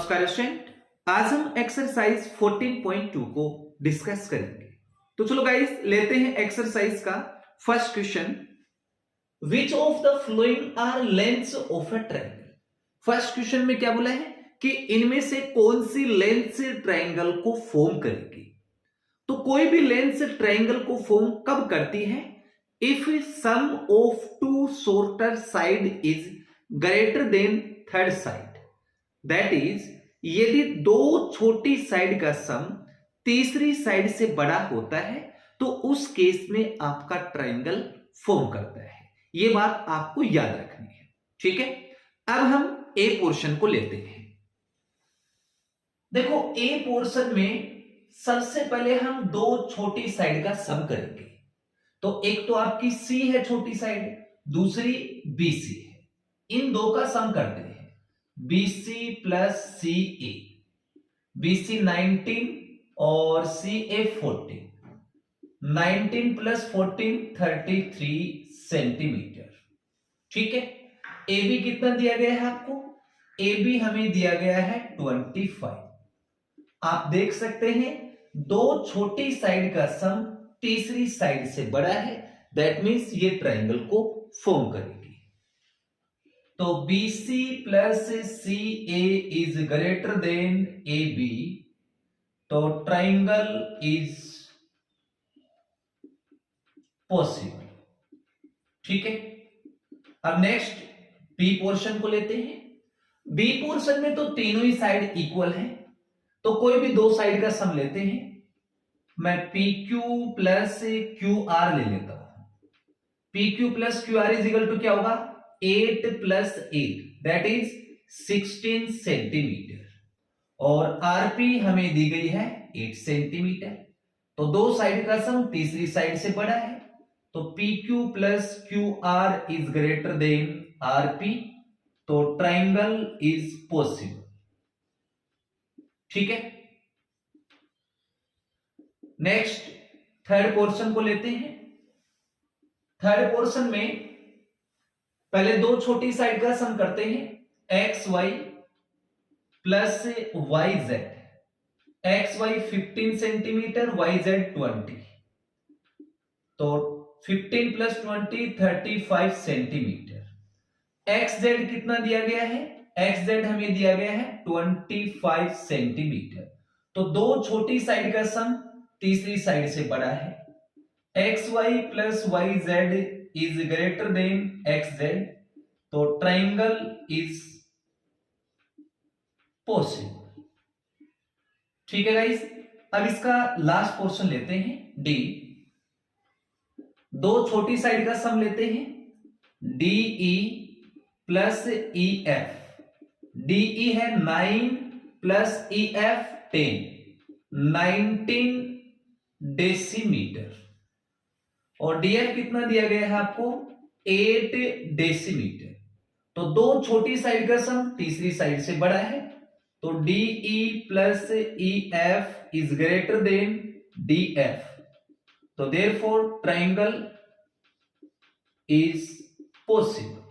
नमस्कार स्टूडेंट, आज हम एक्सरसाइज 14.2 को डिस्कस करेंगे। तो चलो गाइस लेते हैं एक्सरसाइज का first question. Which of the following are lengths of a triangle. First question में क्या बोला है कि इनमें से कौन सी लेंथ ट्रायंगल को फॉर्म करेगी। तो कोई भी लेंथ ट्रायंगल को फॉर्म कब करती है? If sum of two shorter side is greater than third side, that is यदि दो छोटी साइड का सम तीसरी साइड से बड़ा होता है तो उस केस में आपका ट्रायंगल फॉर्म करता है। यह बात आपको याद रखनी है, ठीक है। अब हम ए पोर्शन को लेते हैं। देखो ए पोर्शन में सबसे पहले हम दो छोटी साइड का सम करेंगे। तो एक तो आपकी सी है छोटी साइड, दूसरी बी सी है। इन दो का सम करते हैं। BC प्लस CA, BC 19 और CA 14, 19 प्लस 14 33 सेंटीमीटर, ठीक है। AB कितना दिया गया है आपको? AB हमें दिया गया है 25। आप देख सकते हैं दो छोटी साइड का सम तीसरी साइड से बड़ा है, दैट मीन्स ये ट्रायंगल को फॉर्म करेगी। तो BC plus CA is greater then AB, तो ट्रायंगल इज पॉसिबल, ठीक है। अब नेक्स्ट बी पोर्शन को लेते हैं। बी पोर्शन में तो तीनों ही साइड इक्वल है, तो कोई भी दो साइड का सम लेते हैं। मैं PQ प्लस QR ले लेता हूं। PQ plus QR is equal to क्या होगा? 8 प्लस 8 दैट इज 16 सेंटीमीटर, और RP हमें दी गई है 8 सेंटीमीटर। तो दो साइड का सम तीसरी साइड से बड़ा है, तो PQ plus QR is greater then RP, तो ट्रायंगल इज पॉसिबल, ठीक है। नेक्स्ट थर्ड पोर्शन को लेते हैं। थर्ड पोर्शन में पहले दो छोटी साइड का सम करते हैं। XY plus YZ, XY 15 centimetre, YZ 20, तो 15 प्लस 20 35 सेंटीमीटर। XZ कितना दिया गया है? XZ हमें दिया गया है 25 सेंटीमीटर। तो दो छोटी साइड का सम तीसरी साइड से बड़ा है। XY plus YZ is greater then XZ, तो ट्रायंगल इज पॉसिबल, ठीक है गाइस। अब इसका लास्ट पोर्शन लेते हैं डी। दो छोटी साइड का सम लेते हैं। DE प्लस EF, DE है 9 प्लस EF 10, 19 डेसीमीटर, और DF कितना दिया गया है आपको? 8 डेसीमीटर। तो दो छोटी साइड का सम तीसरी साइड से बड़ा है, तो DE plus EF is greater then DF, तो देयरफॉर ट्रायंगल इज पॉसिबल,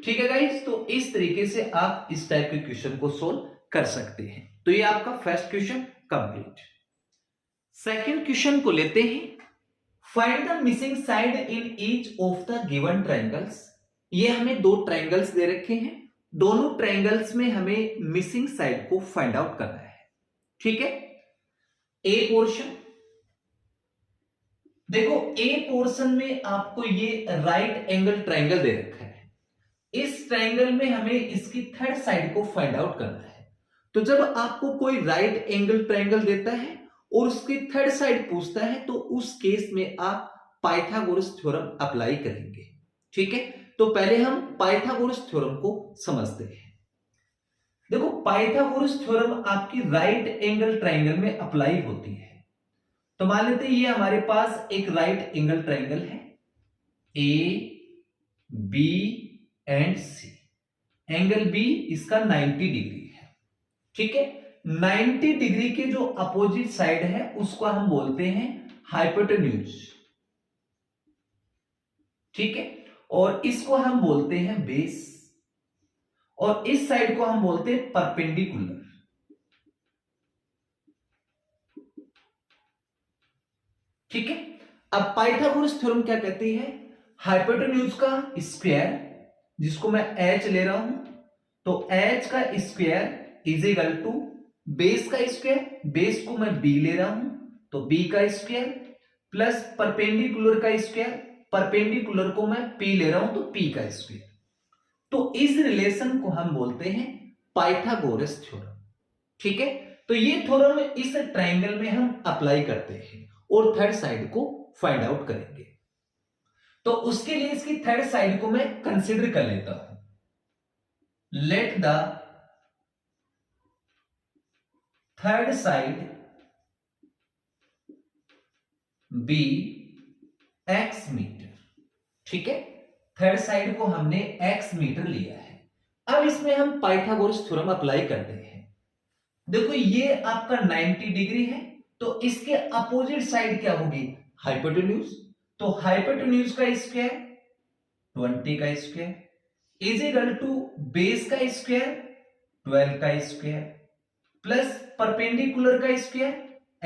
ठीक है गाइस। तो इस तरीके से आप इस टाइप के क्वेश्चन को सोल्व कर सकते हैं। तो ये आपका first question complete. Second question को लेते हैं। Find the missing side in each of the given triangles. ये हमें दो ट्रायंगल्स दे रखे हैं, दोनों ट्रायंगल्स में हमें मिसिंग साइड को फाइंड आउट करना है, ठीक है। ए पोर्शन देखो, ए पोर्शन में आपको ये राइट एंगल ट्रायंगल दे रखा है। इस ट्रायंगल में हमें इसकी थर्ड साइड को फाइंड आउट करना है। तो जब आपको कोई राइट एंगल ट्रायंगल देता है और उसकी थर्ड साइड पूछता है, तो उस केस में आप पाइथागोरस थ्योरम अप्लाई करेंगे, ठीक है। तो पहले हम पाइथागोरस थ्योरम को समझते हैं। देखो पाइथागोरस थ्योरम आपकी राइट एंगल ट्रायंगल में अप्लाई होती है। तो मान लेते हैं ये हमारे पास एक राइट एंगल ट्रायंगल है, A, B and C। Angle B इसका 90 डिग्री है, ठीक है। 90 डिग्री के जो अपोजिट साइड है उसको हम बोलते हैं हाइपोटेन्यूज, ठीक है, और इसको हम बोलते हैं बेस। और इस साइड को हम बोलते हैं परपेंडिकुलर। ठीक है। अब पाइथागोरस थ्योरम क्या कहती है, हाइपोटेन्यूज का स्क्वायर, जिसको मैं h ले रहा हूं, तो h का square is equal to base का स्क्वायर, बेस को मैं b ले रहा हूं तो b का स्क्वायर, प्लस परपेंडिकुलर का स्क्वायर, परपेंडिकुलर को मैं p ले रहा हूं तो p का स्क्वायर। तो इस रिलेशन को हम बोलते हैं पाइथागोरस थ्योरम। ठीक है। तो ये थ्योरम इस ट्रायंगल में हम अप्लाई करते हैं और थर्ड साइड को फाइंड आउट करेंगे। तो उसके लिए इसकी थर्ड साइड को मैं कंसीडर कर लेता हूं। Let the third side be x metre. ठीक है। थर्ड साइड को हमने x मीटर लिया है। अब इसमें हम पाइथागोरस थ्योरम अप्लाई करते हैं। देखो ये आपका 90 डिग्री है, तो इसके अपोजिट साइड क्या होगी, हाइपोटेन्यूज। तो हाइपोटेन्यूज का स्क्वायर 20 का square is equal to base का स्क्वायर 12 का स्क्वायर प्लस परपेंडिकुलर का स्क्वायर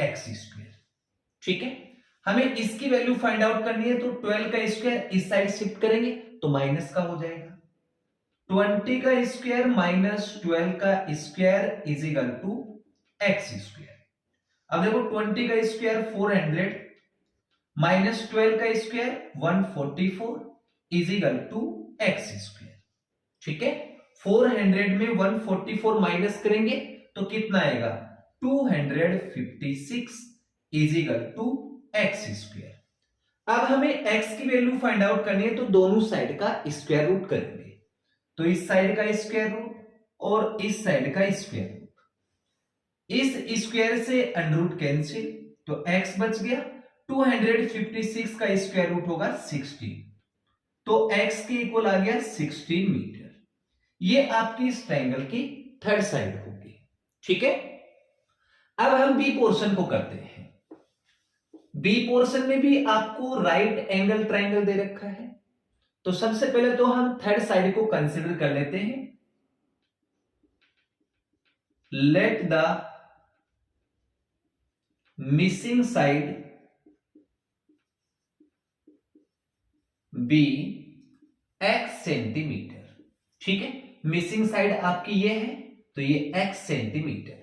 x स्क्वायर। ठीक है। हमें इसकी वैल्यू फाइंड आउट करनी है, तो 12 का स्क्वायर इस साइड शिफ्ट करेंगे तो माइनस का हो जाएगा। 20 का स्क्वायर माइनस 12 का square is equal to x square. अब देखो 20 का स्क्वायर 400 माइनस 12 का square 144 is equal to x square. ठीक है। 400 में 144 माइनस करेंगे तो कितना आएगा, 256 is equal to x square. अब हमें x की वैल्यू फाइंड आउट करनी है, तो दोनों साइड का स्क्वायर रूट करेंगे। तो इस साइड का स्क्वायर रूट और इस साइड का स्क्वायर रूट, इस स्क्वायर से अंडर रूट कैंसिल, तो x बच गया। 256 का स्क्वायर रूट होगा 16, तो x के इक्वल आ गया 16 मीटर। ये आपकी इस ट्रायंगल की थर्ड साइड होगी। ठीक है। अब हम बी पोर्शन को करते हैं। बी पोर्शन में भी आपको राइट एंगल ट्रायंगल दे रखा है, तो सबसे पहले तो हम थर्ड साइड को कंसीडर कर लेते हैं। Let the missing side be x centimetre. ठीक है। मिसिंग साइड आपकी ये है, तो ये x सेंटीमीटर।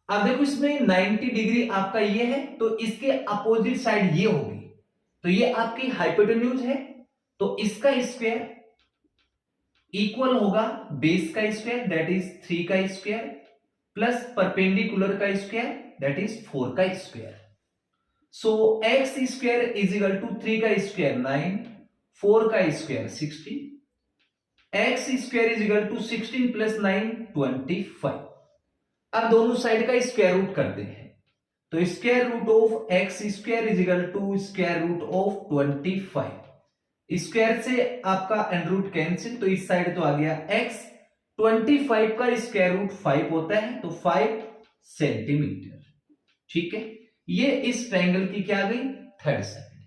अब देखो इसमें 90 डिग्री आपका ये है, तो इसके अपोजिट साइड ये होगी, तो ये आपकी हाइपोटेन्यूज है, तो इसका स्क्वायर इक्वल होगा बेस का स्क्वायर दैट इज 3 का स्क्वायर प्लस परपेंडिकुलर का स्क्वायर दैट इज 4 का square. So x square is equal to 3 का स्क्वायर 9, 4 का square 16, x square is equal to 16 plus 9 25। अब दोनों साइड का स्क्वायर रूट करते हैं, तो square root of x square is equal to square root of 25। Square से आपका अंडर रूट कैंसिल, तो इस साइड तो आ गया x। 25 का स्क्वायर रूट 5 होता है, तो 5 सेंटीमीटर। ठीक है। ये इस ट्रायंगल की क्या आ गई, थर्ड साइड।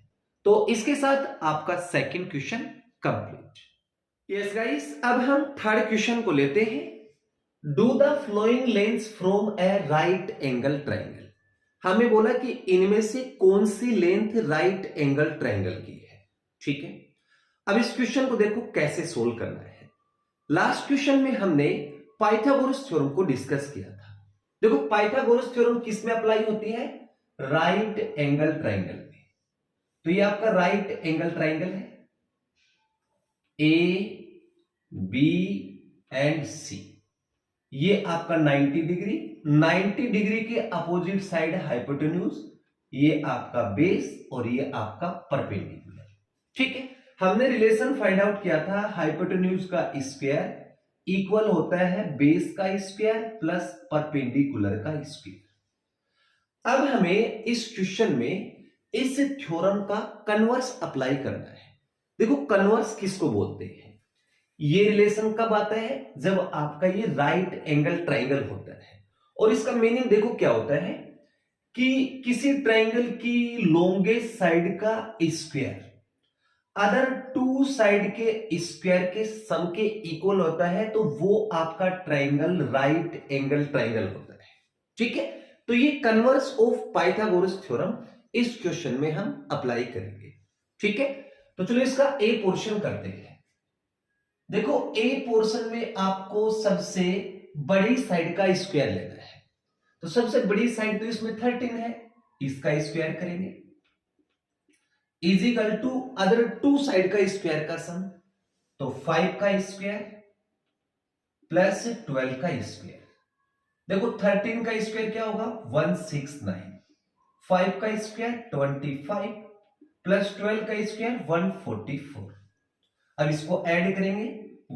तो इसके साथ आपका second question complete. Yes guys, अब हम थर्ड क्वेश्चन को लेते हैं। Do the flowing length from A right angle triangle. हमें बोला कि इनमें से कौन सी लेंथ राइट एंगल ट्रायंगल की है। ठीक है। अब इस क्वेश्चन को देखो कैसे सोल्व करना है। लास्ट क्वेश्चन में हमने पाइथागोरस थ्योरम को डिस्कस किया था। देखो पाइथागोरस थ्योरम किस में अप्लाई होती है, राइट एंगल ट्रायंगल में। तो ये आपका राइट एंगल ट्रायंगल है, ए बी एंड सी। ये आपका 90 डिग्री, 90 डिग्री के अपोजिट साइड हाइपोटेन्यूज, ये आपका बेस और ये आपका परपेंडिकुलर। ठीक है। हमने रिलेशन फाइंड आउट किया था, हाइपोटेन्यूज का स्क्वायर इक्वल होता है बेस का स्क्वायर प्लस परपेंडिकुलर का स्क्वायर। अब हमें इस क्वेश्चन में इस थ्योरम का कन्वर्स अप्लाई करना है। देखो कन्वर्स किसको बोलते हैं, ये रिलेशन कब आता है, जब आपका ये राइट एंगल ट्रायंगल होता है। और इसका मीनिंग देखो क्या होता है कि किसी ट्रायंगल की लॉन्गेस्ट साइड का square other two two side के स्क्वायर के सम के इक्वल होता है तो वो आपका ट्राइंगल राइट एंगल ट्राइंगल होता है। ठीक है, तो ये कन्वर्स ऑफ पाइथागोरस थ्योरम इस क्वेश्चन में हम अप्लाई करेंगे। ठीक है, तो चलो इसका ए पोर्शन करते हैं। देखो ए पोर्शन में आपको सबसे बड़ी साइड का स्क्वायर लेना है, तो सबसे बड़ी साइड तो इसमें 13 है, इसका स्क्वायर करेंगे is equal to other two side का स्क्वायर का सम, तो 5 का स्क्वायर प्लस 12 का स्क्वायर। देखो 13 का स्क्वायर क्या होगा 169, 5 का स्क्वायर 25 प्लस 12 का स्क्वायर 144। अब इसको ऐड करेंगे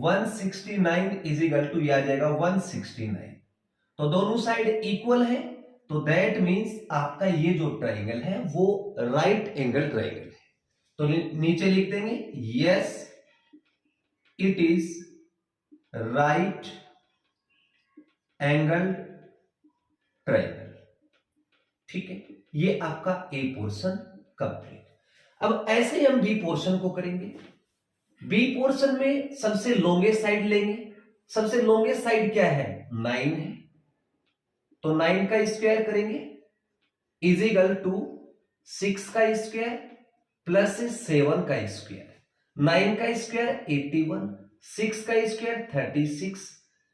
169 इज इक्वल टू आ जाएगा 169, तो दोनों साइड इक्वल है, तो दैट मींस आपका ये जो ट्राइंगल है वो राइट एंगल ट्राइंगल है। तो नीचे लिख देंगे yes it is right angle triangle. ठीक है, ये आपका ए पोर्शन कंप्लीट। अब ऐसे ही हम बी पोर्शन को करेंगे। बी पोर्शन में सबसे लॉन्गेस्ट साइड लेंगे, सबसे लॉन्गेस्ट साइड क्या है 9 है, तो 9 का स्क्वायर करेंगे इज इक्वल टू 6 का स्क्वायर प्लस 7 का स्क्वायर। 9 का स्क्वायर 81, 6 का स्क्वायर 36,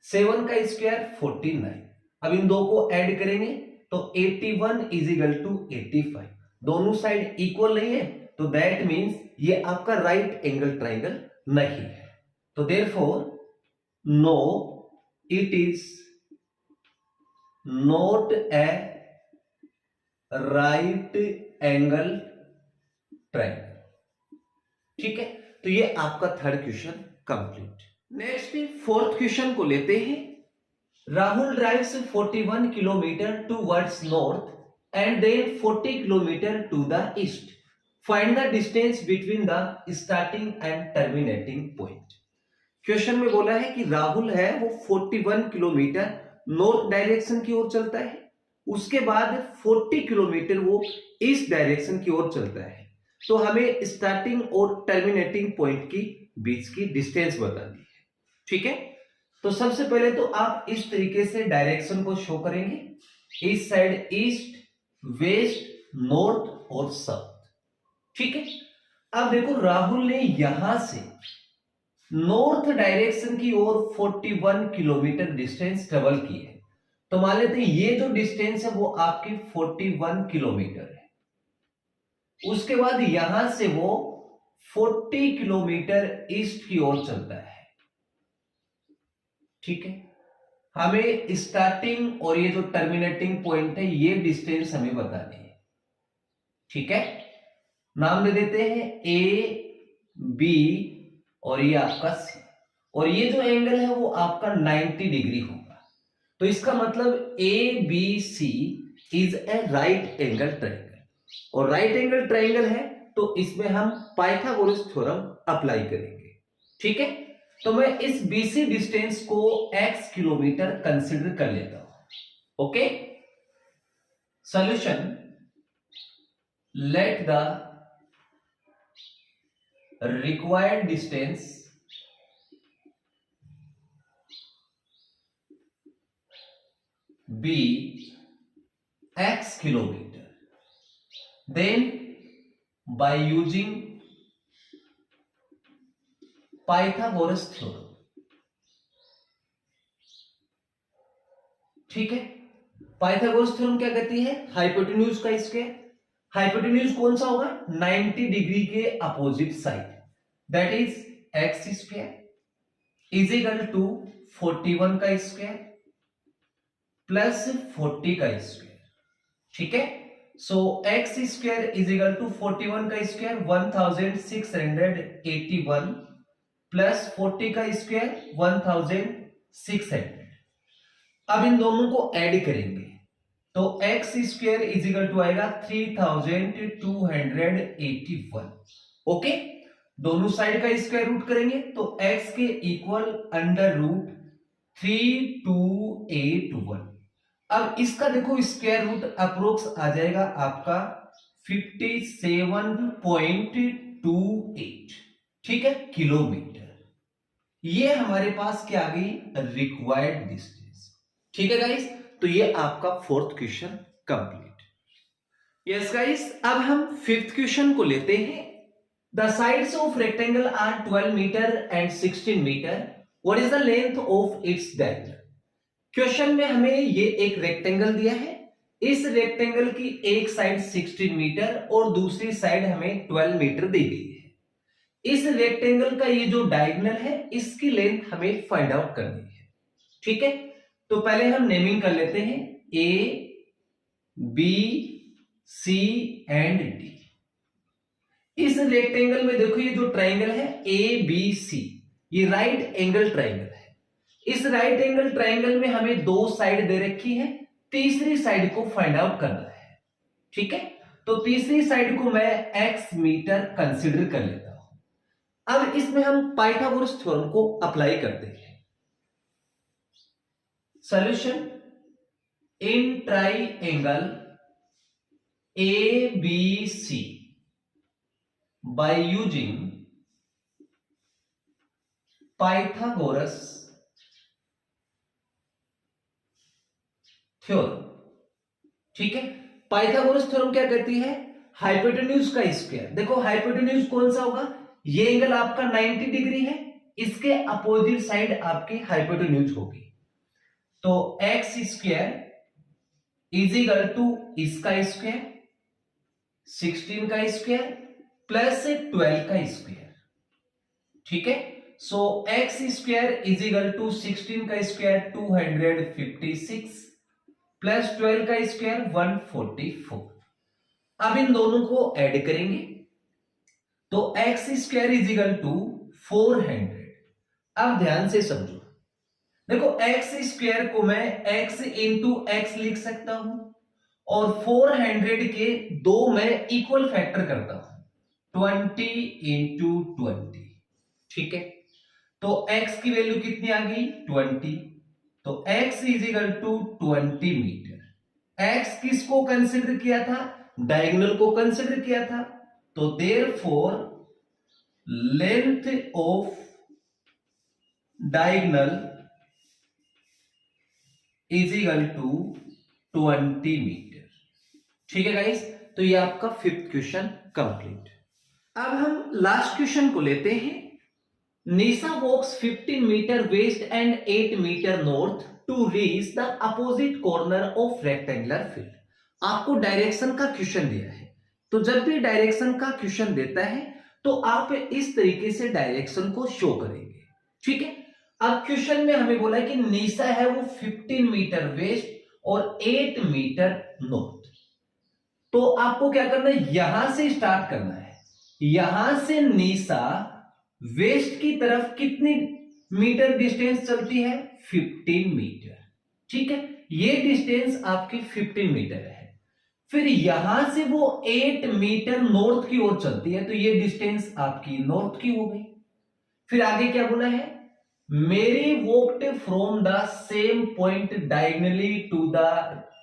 7 का स्क्वायर 49। अब इन दो को ऐड करेंगे तो 81 इज इक्वल टू 85, दोनों साइड इक्वल नहीं है, तो दैट मींस ये आपका राइट एंगल ट्राइंगल नहीं है। तो therefore no it is not a right angle triangle. ठीक है, तो ये आपका third question complete. Next fourth question को लेते हैं। Rahul drives 41 kilometre towards north and then 40 kilometre to the east. Find the distance between the starting and terminating point. Question में बोला है कि राहुल है वो 41 किलोमीटर नॉर्थ डायरेक्शन की ओर चलता है, उसके बाद 40 किलोमीटर वो ईस्ट डायरेक्शन की ओर चलता है, तो हमें स्टार्टिंग और टर्मिनेटिंग पॉइंट की बीच की डिस्टेंस बतानी है। ठीक है, तो सबसे पहले तो आप इस तरीके से डायरेक्शन को शो करेंगे, इस साइड ईस्ट, वेस्ट, नॉर्थ और साउथ। ठीक है, अब देखो राहुल ने यहां से नॉर्थ डायरेक्शन की ओर 41 किलोमीटर डिस्टेंस ट्रेवल की है, तो मान लेते हैं ये जो डिस्टेंस है वो आपकी 41 किलोमीटर है। उसके बाद यहां से वो 40 किलोमीटर ईस्ट की ओर चलता है। ठीक है, हमें स्टार्टिंग और ये जो टर्मिनेटिंग पॉइंट है ये डिस्टेंस हमें बतानी है। ठीक है, नाम दे देते हैं ए बी और ये आपका सी, और ये जो एंगल है वो आपका 90 डिग्री होगा, तो इसका मतलब A B C is a right angle triangle, और राइट एंगल ट्राइंगल है तो इसमें हम पाइथागोरस थ्योरम अप्लाई करेंगे। ठीक है, तो मैं इस बीसी डिस्टेंस को x किलोमीटर कंसीडर कर लेता हूं। Okay, solution let the required distance be x kilometer, then by using Pythagoras theorem। ठीक है, पाइथागोरस थ्योरम क्या कहती है, हाइपोटेन्यूज का स्क्वायर। हाइपोटेन्यूज कौन सा होगा 90 डिग्री के opposite side, that is x square is equal to 41 का स्क्वायर प्लस 40 का स्क्वायर। ठीक है, so x square is equal to 41 का स्क्वायर 1681 प्लस 40 का स्क्वायर 1600। अब इन दोनों को ऐड करेंगे तो x square is equal to आएगा 3281। ओके, दोनों साइड का स्क्वायर रूट करेंगे तो x के इक्वल अंडर रूट 3281। अब इसका देखो स्क्वायर रूट अप्रोक्स आ जाएगा आपका 57.28। ठीक है, किलोमीटर। ये हमारे पास क्या आ गई, रिक्वायर्ड डिस्टेंस। ठीक है गाइस, तो ये आपका fourth question complete. Yes guys, अब हम फिफ्थ क्वेश्चन को लेते हैं। The sides of rectangle are 12 metre and 16 metre, what is the length of its diameter. Question में हमें ये एक रेक्टेंगल दिया है, इस रेक्टेंगल की एक साइड 16 मीटर और दूसरी साइड हमें 12 मीटर दी गई है। इस रेक्टेंगल का ये जो डायगोनल है इसकी लेंथ हमें फाइंड आउट करनी है। ठीक है, तो पहले हम नेमिंग कर लेते हैं, A B C and D. इस रेक्टेंगल में देखो ये जो ट्राइंगल है ए बी सी, ये राइट एंगल ट्राइंगल है। इस राइट एंगल ट्राइंगल में हमें दो साइड दे रखी है, तीसरी साइड को फाइंड आउट करना है। ठीक है, तो तीसरी साइड को मैं x मीटर कंसीडर कर लेता हूं। अब इसमें हम पाइथागोरस थ्योरम को अप्लाई करते हैं। Solution, in triangle ABC by using Pythagoras theorem. ठीक है, पाइथागोरस थ्योरम क्या कहती है, हाइपोटेन्यूज का स्क्वायर। देखो हाइपोटेन्यूज कौन सा होगा, ये एंगल आपका 90 डिग्री है, इसके अपोजिट साइड आपकी हाइपोटेन्यूज होगी। तो x square is equal to इसका स्क्वायर 16 का स्क्वायर प्लस 12 का स्क्वायर। ठीक है, so x square is equal to 16 का स्क्वायर 256 प्लस 12 का स्क्वायर 144। अब इन दोनों को ऐड करेंगे तो x square is equal to 400। अब ध्यान से समझो, देखो एक्स स्क्वायर को मैं x इंटू एक्स लिख सकता हूं और 400 के दो मैं इक्वल फैक्टर करता हूं 20 इंटू 20। ठीक है, तो x की वैल्यू कितनी आ गई 20, तो x is equal to 20 metre. x किसको कंसिडर किया था, डायगोनल को कंसिडर किया था, तो therefore length of diagonal is equal to 20 metre. ठीक है गाइस, तो ये आपका फिफ्थ क्वेश्चन कंप्लीट। अब हम लास्ट क्वेश्चन को लेते हैं। Nisha walks 15 metre west and 8 metre north to reach the opposite corner of rectangular field. आपको डायरेक्शन का क्वेश्चन दिया है, तो जब भी डायरेक्शन का क्वेश्चन देता है तो आप इस तरीके से डायरेक्शन को शो करेंगे। ठीक है, अब क्वेश्चन में हमें बोला है कि निशा है वो 15 मीटर वेस्ट और 8 मीटर नॉर्थ। तो आपको क्या करना है, यहां से स्टार्ट करना है। यहां से निशा वेस्ट की तरफ कितनी मीटर डिस्टेंस चलती है 15 मीटर। ठीक है, ये डिस्टेंस आपकी 15 मीटर है। फिर यहां से वो 8 मीटर नॉर्थ की ओर चलती है, तो ये डिस्टेंस आपकी नॉर्थ की हो गई। फिर आगे क्या बोला है, Mary walked from the same point diagonally to the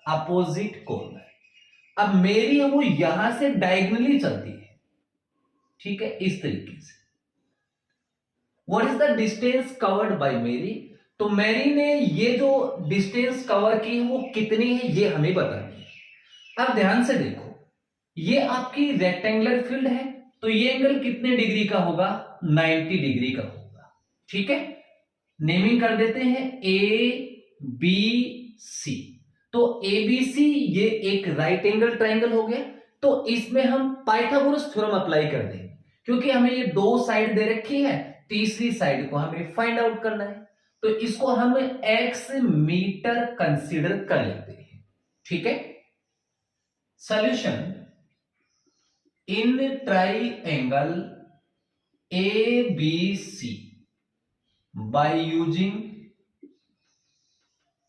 opposite corner. अब मेरी वो यहां से डायगोनली चलती है। ठीक है, इस तरीके से। What is the distance covered by मेरी, तो मेरी ने ये जो डिस्टेंस कवर की है वो कितनी है ये हमें बतानी है। अब ध्यान से देखो, ये आपकी रेक्टेंगुलर फील्ड है, तो ये एंगल कितने डिग्री का होगा 90 डिग्री का होगा। ठीक है, नेमिंग कर देते हैं ए बी सी। तो एबीसी ये एक राइट एंगल ट्राइंगल हो गया, तो इसमें हम पाइथागोरस थ्योरम अप्लाई कर देंगे, क्योंकि हमें ये दो साइड दे रखी है, तीसरी साइड को हमें फाइंड आउट करना है, तो इसको हम x मीटर कंसीडर कर लेते हैं। ठीक है, solution, in triangle ABC by using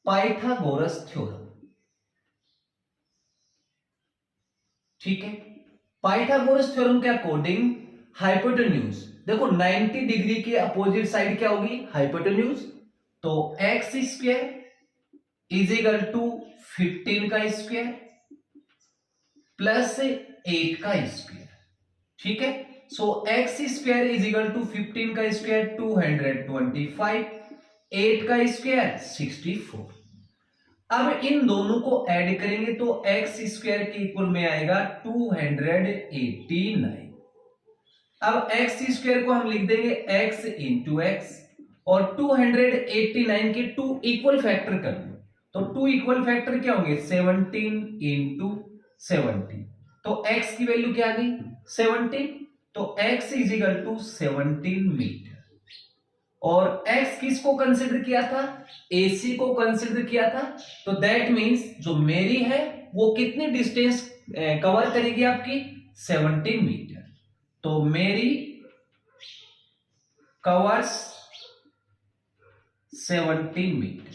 Pythagoras theorem. ठीक है, पाइथागोरस थ्योरम के अकॉर्डिंग हाइपोटेन्यूज, देखो 90 डिग्री के अपोजिट साइड क्या होगी हाइपोटेन्यूज, तो x square is equal to 15 का स्क्वायर प्लस 8 का स्क्वायर। ठीक है, so x square is equal to 15 का स्क्वायर 225, 8 का स्क्वायर 64। अब इन दोनों को ऐड करेंगे तो एक्स स्क्वायर के इक्वल में आएगा 289। अब एक्स स्क्वायर को हम लिख देंगे एक्स इंटू एक्स, और 289 के 2 इक्वल फैक्टर कर लो, तो 2 इक्वल फैक्टर क्या होंगे 17 इंटू 70, तो x की वैल्यू क्या आ गई 17, तो x is equal to 17 metre. और x किसको कंसिडर किया था, AC को कंसिडर किया था, तो दैट मींस जो मेरी है वो कितनी डिस्टेंस कवर करेगी आपकी 17 मीटर, तो मेरी कवर्स 17 मीटर।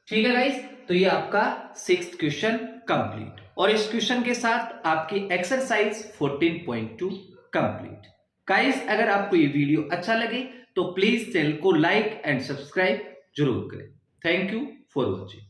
ठीक है गाइस, तो ये आपका 6th क्वेश्चन कंप्लीट, और इस क्वेश्चन के साथ आपकी एक्सरसाइज 14.2 कंप्लीट। गाइस अगर आपको ये वीडियो अच्छा लगे तो प्लीज चैनल को लाइक एंड सब्सक्राइब जरूर करें। Thank you for watching.